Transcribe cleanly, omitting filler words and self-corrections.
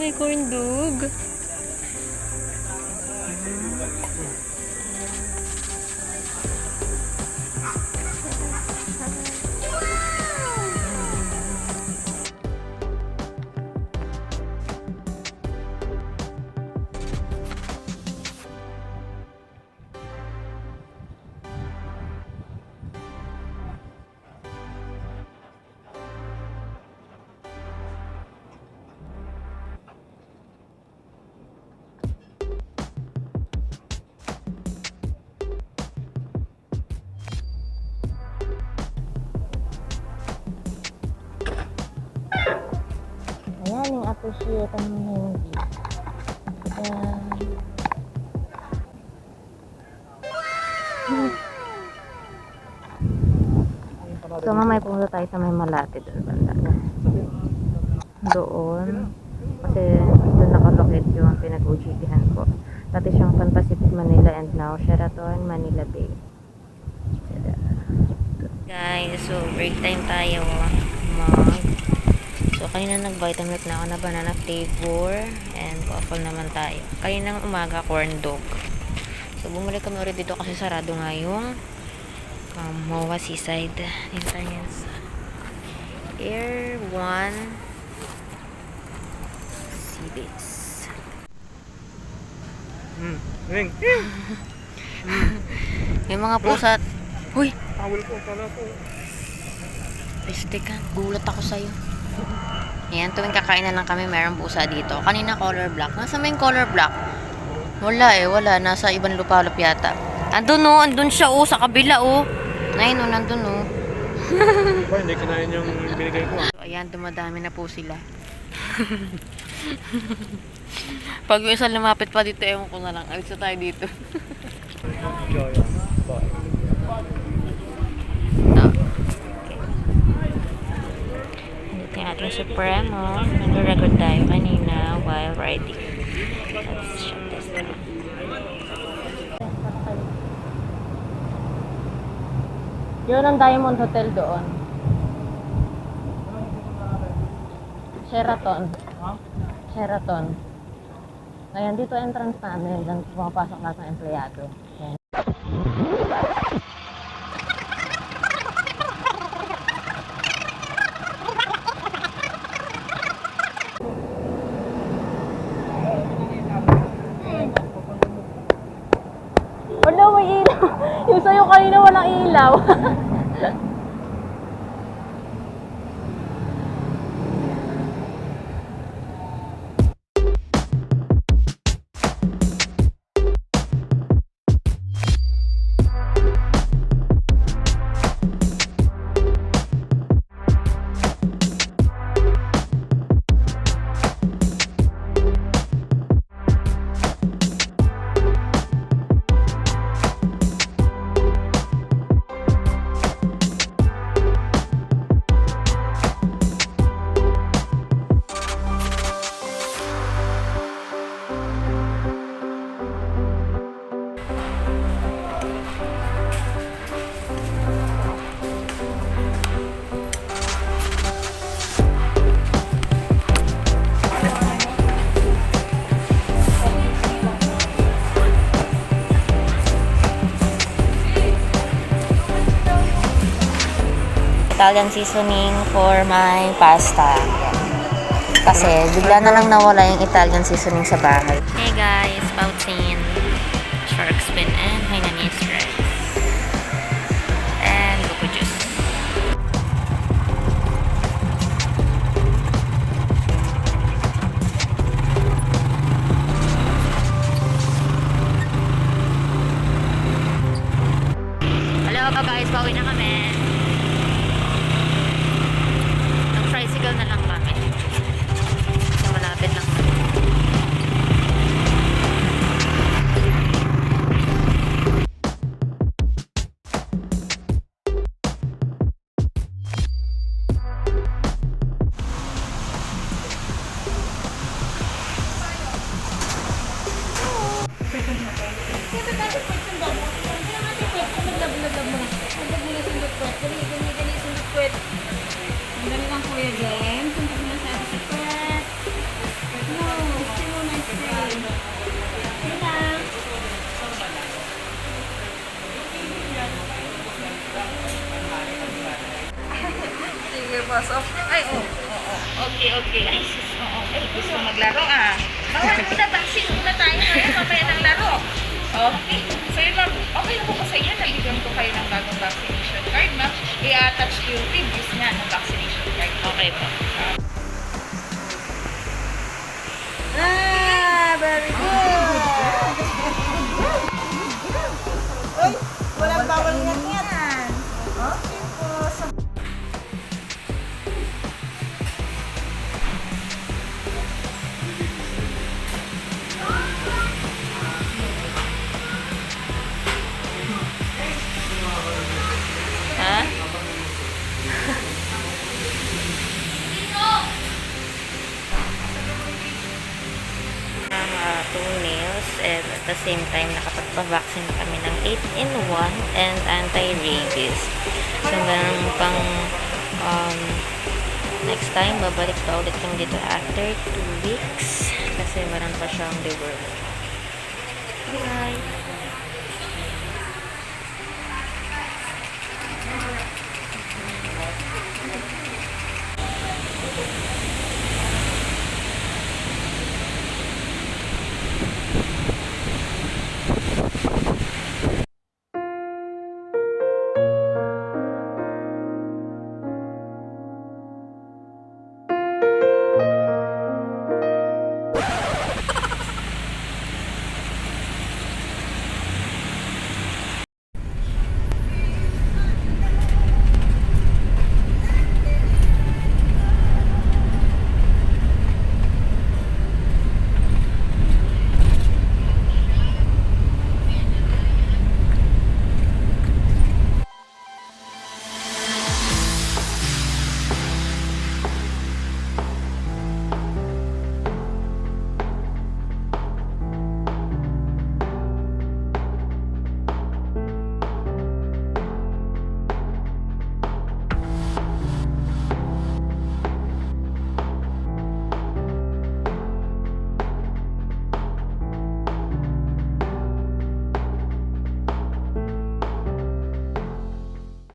may corn dog. Ayan, yung appreciate mo na yung view. So, mamaya pumunta tayo sa may Malate doon banda. Doon. Kasi doon nakalocate yung pinag-UGPhan ko. Dati siyang Pan Pacific Manila and now Sheraton Manila Bay. Guys, so break time tayo. So, kanina nag-vitamin na ako na banana flavor and waffle naman tayo. Kaninang umaga, corn dog. So, bumalik kami ulit dito kasi sarado nga yung MOA Seaside. Dito tayo sa Air 1 Sea Base. Ring. May mga pusa. Huy! Tawal ko pala po. Piste ka. Gulat ako sa'yo. Ayan, tuwing kakain na lang kami, mayroong pusa dito. Kanina color black. Nasa main color black? Wala eh, wala. Nasa ibang lupalop yata. Andun o, andun siya o, sa kabila o. Ayun o, nandun o. Ba, hindi kinain yung binigay ko. So, ayan, dumadami na po sila. Pag yung isa lumapit pa dito, ewan ko na lang. Alis na tayo dito. Ito yung ating Supremo. Nag-record tayo kanina while riding. Let's shut this down. Yun ang Diamond Hotel doon. Sheraton. Sheraton. Ayan, dito entrance namin. Diyan pumapasok lahat ng empleyado. Ayan. Wala, may ilaw. Yung sa'yo kanina walang ilaw. Italian seasoning for my pasta. Kasi bigla na lang nawala yung Italian seasoning sa bahay. Hey guys, poutine, shark fin, and Hainanese rice. And buko juice. Hello guys, pauwi na kami. Tricycle na lang kami. So, malapit lang. Okay. Ay, sis, oo. Ay, gusto maglaro ah. Bawal muna, vaccine muna tayo ngayon. Mamaya ng laro. Okay. So yun ma'am, okay na po ba sa inyo? Nabigyan ko kayo ng bagong vaccination card, ma'am. I-attach ko yung previous nga ng vaccination card. Okay po. Very good. Uy, walang bawal ngat-ngat. Okay po. Ha? Ang 2 meals and at the same time nakapagpa-vaccine kami ng 8-in-1 and anti-rabies. So ganun pang next time babalik pa ulit kami dito after 2 weeks kasi meron pa siyang deworm. Bye!